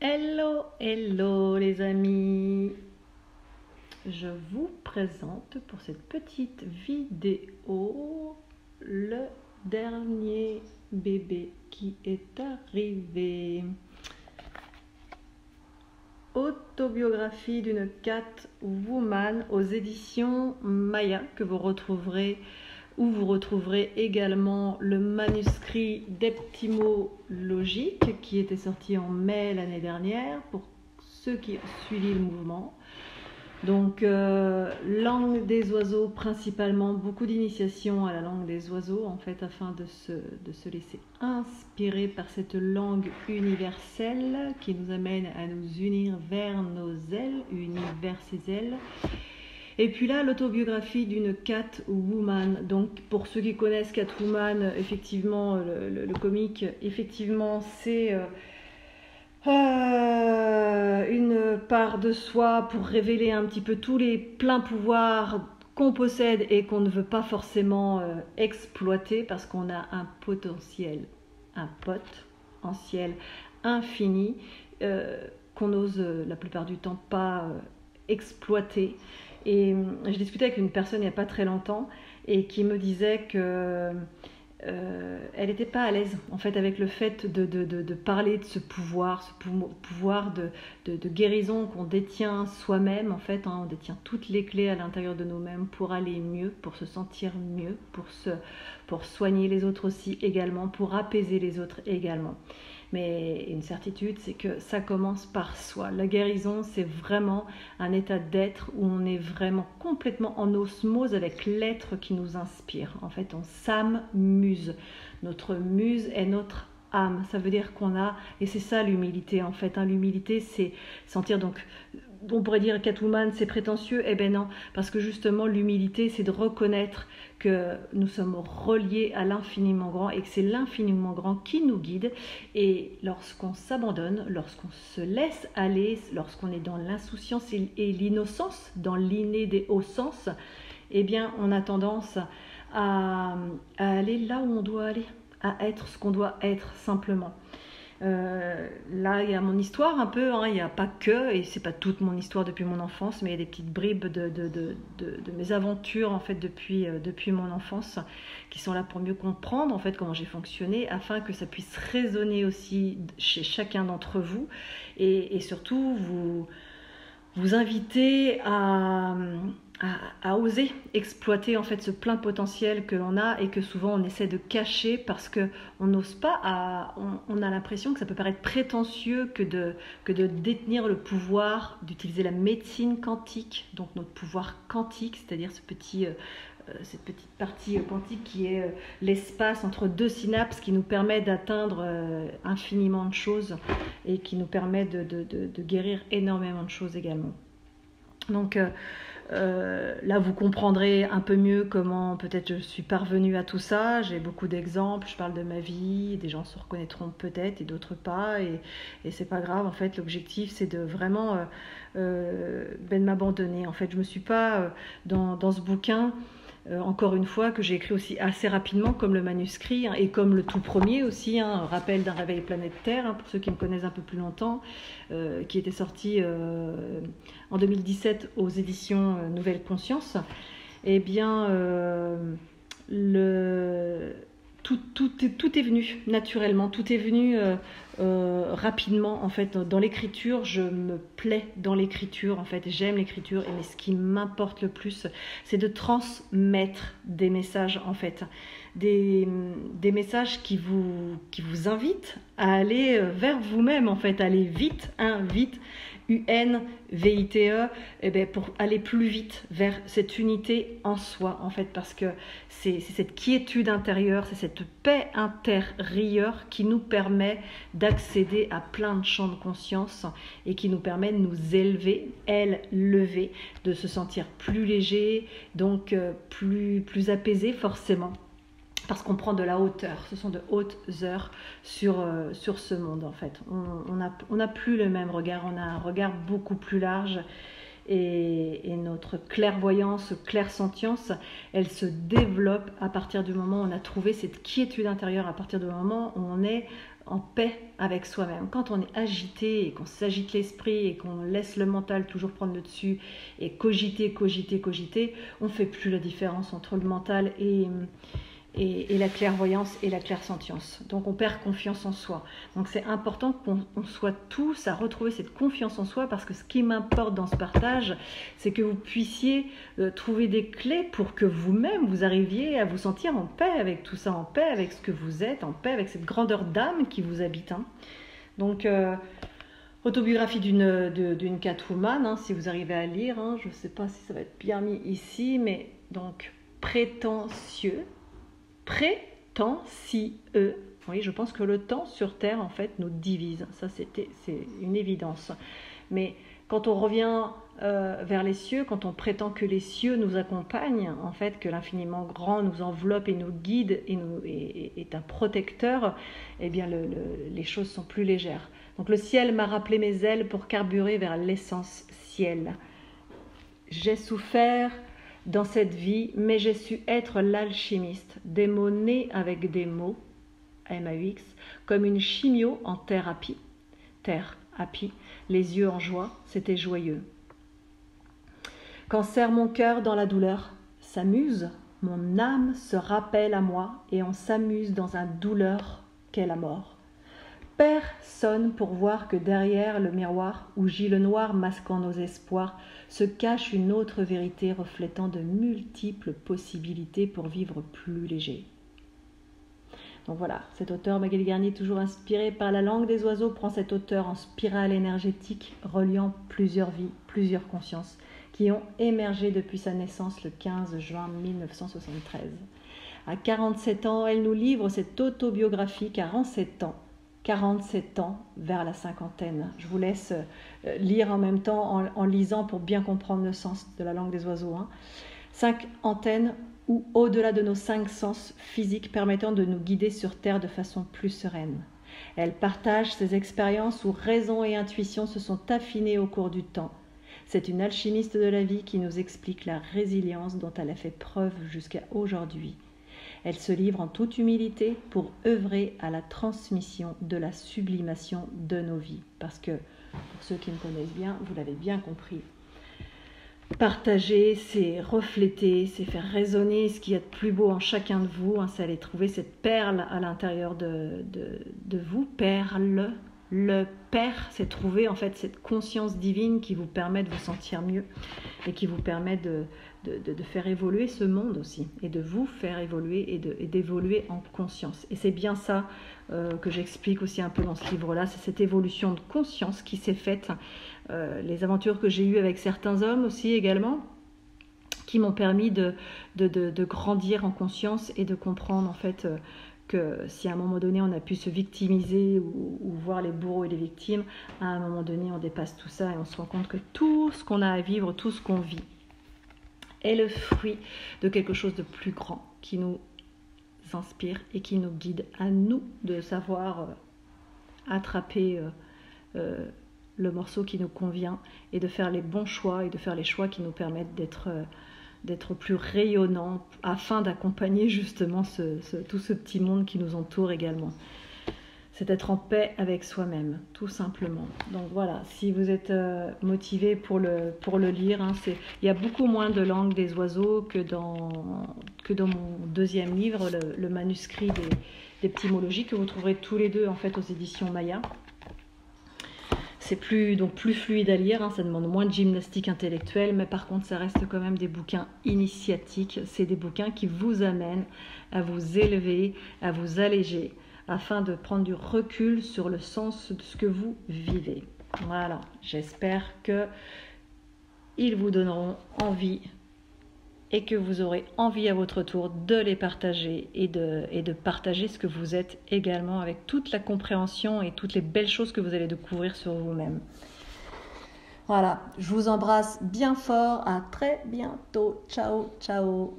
Hello, hello les amis. Je vous présente pour cette petite vidéo le dernier bébé qui est arrivé. Autobiographie d'une Catwoman aux éditions Maya que vous retrouverez, où vous retrouverez également le manuscrit d'Eptymologique qui était sorti en mai l'année dernière pour ceux qui ont suivi le mouvement. Donc langue des oiseaux principalement, beaucoup d'initiation à la langue des oiseaux en fait afin de se laisser inspirer par cette langue universelle qui nous amène à nous unir vers nos ailes, univers ses ailes. Et puis là, l'autobiographie d'une Catwoman. Donc, pour ceux qui connaissent Catwoman, effectivement, le comic, effectivement, c'est une part de soi pour révéler un petit peu tous les pleins pouvoirs qu'on possède et qu'on ne veut pas forcément exploiter parce qu'on a un potentiel, un potentiel infini qu'on n'ose la plupart du temps pas exploiter. Et je discutais avec une personne il n'y a pas très longtemps et qui me disait que elle n'était pas à l'aise en fait avec le fait de parler de ce pouvoir de guérison qu'on détient soi-même en fait, hein, on détient toutes les clés à l'intérieur de nous-mêmes pour aller mieux, pour se sentir mieux, pour soigner les autres aussi également, pour apaiser les autres également. Mais une certitude, c'est que ça commence par soi. La guérison, c'est vraiment un état d'être où on est vraiment complètement en osmose avec l'être qui nous inspire. En fait, on s'amuse. Notre muse est notre âme. Ça veut dire qu'on a, et c'est ça l'humilité en fait. Hein. L'humilité, c'est sentir donc... On pourrait dire Catwoman, c'est prétentieux. Eh bien non, parce que justement l'humilité, c'est de reconnaître que nous sommes reliés à l'infiniment grand et que c'est l'infiniment grand qui nous guide. Et lorsqu'on s'abandonne, lorsqu'on se laisse aller, lorsqu'on est dans l'insouciance et l'innocence, dans l'inné des hauts sens, eh bien on a tendance à aller là où on doit aller, à être ce qu'on doit être simplement. Là il y a mon histoire un peu, hein, il n'y a pas que, et c'est pas toute mon histoire depuis mon enfance, mais il y a des petites bribes de mes aventures en fait depuis mon enfance qui sont là pour mieux comprendre en fait comment j'ai fonctionné afin que ça puisse résonner aussi chez chacun d'entre vous et surtout vous inviter à oser exploiter en fait ce plein potentiel que l'on a et que souvent on essaie de cacher parce que on n'ose pas, on a l'impression que ça peut paraître prétentieux que de détenir le pouvoir, d'utiliser la médecine quantique, donc notre pouvoir quantique, c'est-à-dire cette petite partie quantique qui est l'espace entre deux synapses qui nous permet d'atteindre infiniment de choses et qui nous permet de guérir énormément de choses également. Donc là vous comprendrez un peu mieux comment peut-être je suis parvenue à tout ça. J'ai beaucoup d'exemples, je parle de ma vie, des gens se reconnaîtront peut-être et d'autres pas et c'est pas grave en fait. L'objectif c'est de vraiment de m'abandonner en fait. Je me suis pas dans ce bouquin encore une fois, que j'ai écrit aussi assez rapidement, comme le manuscrit, hein, et comme le tout premier aussi, hein, rappel d'un réveil planète Terre, hein, pour ceux qui me connaissent un peu plus longtemps, qui était sorti en 2017 aux éditions Nouvelle Conscience. Eh bien, tout est venu naturellement, tout est venu rapidement en fait dans l'écriture. Je me plais dans l'écriture en fait, j'aime l'écriture, mais ce qui m'importe le plus c'est de transmettre des messages en fait, des messages qui vous invitent à aller vers vous-même en fait, aller vite, vite, UNVITE, eh bien, pour aller plus vite vers cette unité en soi en fait, parce que c'est cette quiétude intérieure, c'est cette paix intérieure qui nous permet d'accéder à plein de champs de conscience et qui nous permet de nous élever, lever, de se sentir plus léger, donc plus apaisé forcément. Parce qu'on prend de la hauteur, ce sont de hautes heures sur ce monde en fait. On n'a plus le même regard, on a un regard beaucoup plus large et notre clairvoyance, clairsentience, elle se développe à partir du moment où on a trouvé cette quiétude intérieure, à partir du moment où on est en paix avec soi-même. Quand on est agité et qu'on s'agite l'esprit et qu'on laisse le mental toujours prendre le dessus et cogiter, on ne fait plus la différence entre le mental et la clairvoyance et la clairsentience. Donc on perd confiance en soi. Donc c'est important qu'on soit tous à retrouver cette confiance en soi, parce que ce qui m'importe dans ce partage, c'est que vous puissiez trouver des clés pour que vous-même vous arriviez à vous sentir en paix avec tout ça, en paix avec ce que vous êtes, en paix avec cette grandeur d'âme qui vous habite. Donc autobiographie d'une Catwoman, si vous arrivez à lire, je ne sais pas si ça va être bien mis ici, mais donc prétentieux, oui, je pense que le temps sur Terre, en fait, nous divise. Ça, c'est une évidence. Mais quand on revient vers les cieux, quand on prétend que les cieux nous accompagnent, en fait, que l'infiniment grand nous enveloppe et nous guide et est un protecteur, eh bien, les choses sont plus légères. Donc, le ciel m'a rappelé mes ailes pour carburer vers l'essence ciel. J'ai souffert dans cette vie, mais j'ai su être l'alchimiste, des mots nés avec des mots, M-A-U-X, comme une chimio en thérapie, les yeux en joie, c'était joyeux. Quand serre mon cœur dans la douleur, s'amuse, mon âme se rappelle à moi, et on s'amuse dans un douleur qu'est la mort. Personne pour voir que derrière le miroir où gît le noir masquant nos espoirs se cache une autre vérité reflétant de multiples possibilités pour vivre plus léger. Donc voilà, cet auteur Magali Garnier, toujours inspiré par la langue des oiseaux, prend cet auteur en spirale énergétique reliant plusieurs vies, plusieurs consciences qui ont émergé depuis sa naissance le 15 juin 1973. À 47 ans, elle nous livre cette autobiographie 47 ans vers la cinquantaine. Je vous laisse lire en même temps en lisant pour bien comprendre le sens de la langue des oiseaux. 5 antennes ou au-delà de nos 5 sens physiques permettant de nous guider sur Terre de façon plus sereine. Elle partage ses expériences où raison et intuition se sont affinées au cours du temps. C'est une alchimiste de la vie qui nous explique la résilience dont elle a fait preuve jusqu'à aujourd'hui. Elle se livre en toute humilité pour œuvrer à la transmission de la sublimation de nos vies. Parce que, pour ceux qui me connaissent bien, vous l'avez bien compris, partager, c'est refléter, c'est faire résonner ce qu'il y a de plus beau en chacun de vous. C'est aller trouver cette perle à l'intérieur de vous. Perle. Le Père, c'est trouver en fait cette conscience divine qui vous permet de vous sentir mieux et qui vous permet de faire évoluer ce monde aussi, et de vous faire évoluer et d'évoluer en conscience. Et c'est bien ça que j'explique aussi un peu dans ce livre-là, c'est cette évolution de conscience qui s'est faite, les aventures que j'ai eues avec certains hommes aussi également, qui m'ont permis de grandir en conscience et de comprendre en fait que si à un moment donné on a pu se victimiser ou voir les bourreaux et les victimes, à un moment donné on dépasse tout ça et on se rend compte que tout ce qu'on a à vivre, tout ce qu'on vit est le fruit de quelque chose de plus grand qui nous inspire et qui nous guide, à nous de savoir attraper le morceau qui nous convient et de faire les bons choix et de faire les choix qui nous permettent d'être plus rayonnants afin d'accompagner justement tout ce petit monde qui nous entoure également. C'est être en paix avec soi-même, tout simplement. Donc voilà, si vous êtes motivé pour le lire, il y a beaucoup moins de langue des oiseaux que dans mon deuxième livre, le manuscrit des Ptymologies, que vous trouverez tous les deux en fait aux éditions Maya. C'est plus fluide à lire, ça demande moins de gymnastique intellectuelle, mais par contre ça reste quand même des bouquins initiatiques. C'est des bouquins qui vous amènent à vous élever, à vous alléger, afin de prendre du recul sur le sens de ce que vous vivez. Voilà, j'espère qu'ils vous donneront envie et que vous aurez envie à votre tour de les partager et de partager ce que vous êtes également, avec toute la compréhension et toutes les belles choses que vous allez découvrir sur vous-même. Voilà, je vous embrasse bien fort, à très bientôt, ciao, ciao.